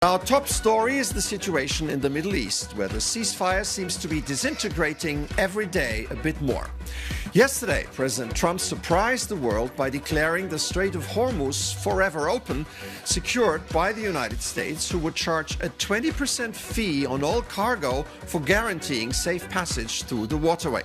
Our top story is the situation in the Middle East, where the ceasefire seems to be disintegrating every day a bit more. Yesterday, President Trump surprised the world by declaring the Strait of Hormuz forever open, secured by the United States, who would charge a 20% fee on all cargo for guaranteeing safe passage through the waterway.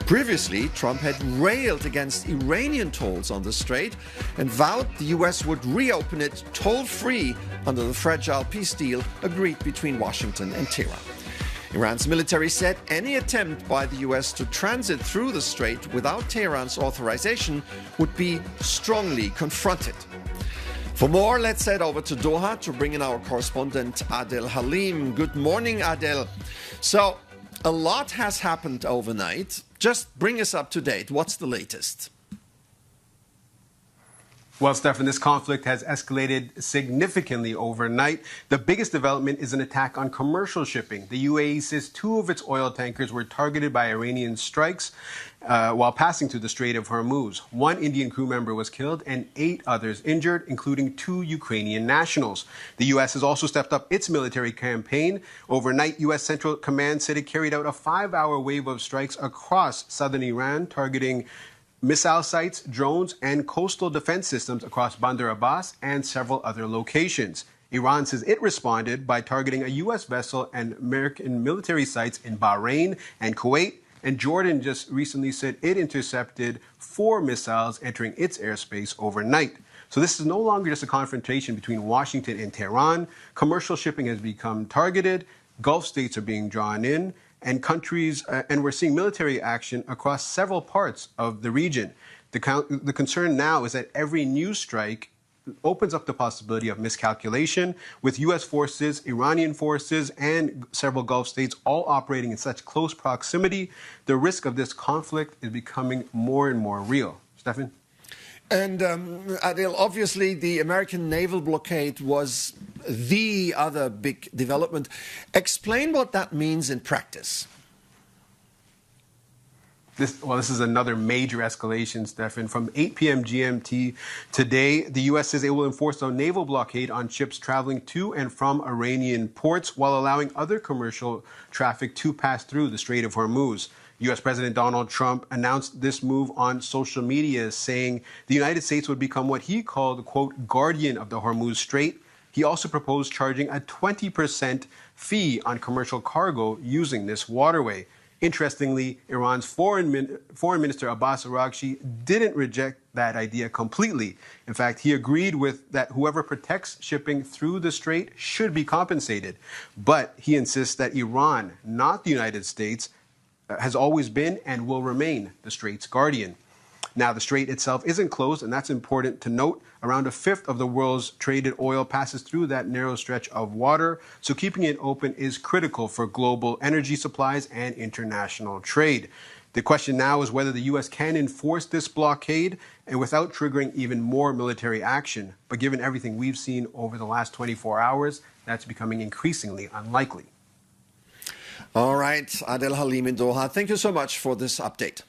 Previously, Trump had railed against Iranian tolls on the strait and vowed the U.S. would reopen it toll-free under the fragile peace deal agreed between Washington and Tehran. Iran's military said any attempt by the U.S. to transit through the strait without Tehran's authorization would be strongly confronted. For more, let's head over to Doha to bring in our correspondent Aadel Haleem. Good morning, Aadel. So, a lot has happened overnight. Just bring us up to date. What's the latest? Well, Stefan, this conflict has escalated significantly overnight. The biggest development is an attack on commercial shipping. The UAE says 2 of its oil tankers were targeted by Iranian strikes while passing through the Strait of Hormuz. 1 Indian crew member was killed and 8 others injured, including 2 Ukrainian nationals. The U.S. has also stepped up its military campaign. Overnight, U.S. Central Command said it carried out a 5-hour wave of strikes across southern Iran, targeting missile sites, drones, and coastal defense systems across Bandar Abbas and several other locations. Iran says it responded by targeting a U.S. vessel and American military sites in Bahrain and Kuwait. And Jordan just recently said it intercepted 4 missiles entering its airspace overnight. So this is no longer just a confrontation between Washington and Tehran. Commercial shipping has become targeted. Gulf states are being drawn in. And countries, and we're seeing military action across several parts of the region. The concern now is that every new strike opens up the possibility of miscalculation, with U.S. forces, Iranian forces, and several Gulf states all operating in such close proximity. The risk of this conflict is becoming more and more real. Stefan? And Aadel, obviously the American naval blockade was the other big development. Explain what that means in practice. This is another major escalation, Stefan. From 8 p.m. GMT today, the U.S. says it will enforce a naval blockade on ships traveling to and from Iranian ports while allowing other commercial traffic to pass through the Strait of Hormuz. U.S. President Donald Trump announced this move on social media, saying the United States would become what he called, quote, guardian of the Hormuz Strait. He also proposed charging a 20% fee on commercial cargo using this waterway. Interestingly, Iran's Foreign Minister Abbas Araghchi didn't reject that idea completely. In fact, he agreed with that whoever protects shipping through the strait should be compensated. But he insists that Iran, not the United States, has always been and will remain the strait's guardian. Now, the strait itself isn't closed, and that's important to note. Around 1/5 of the world's traded oil passes through that narrow stretch of water, so keeping it open is critical for global energy supplies and international trade. The question now is whether the U.S. can enforce this blockade and without triggering even more military action. But given everything we've seen over the last 24 hours, that's becoming increasingly unlikely. All right, Aadel Haleem in Doha, thank you so much for this update.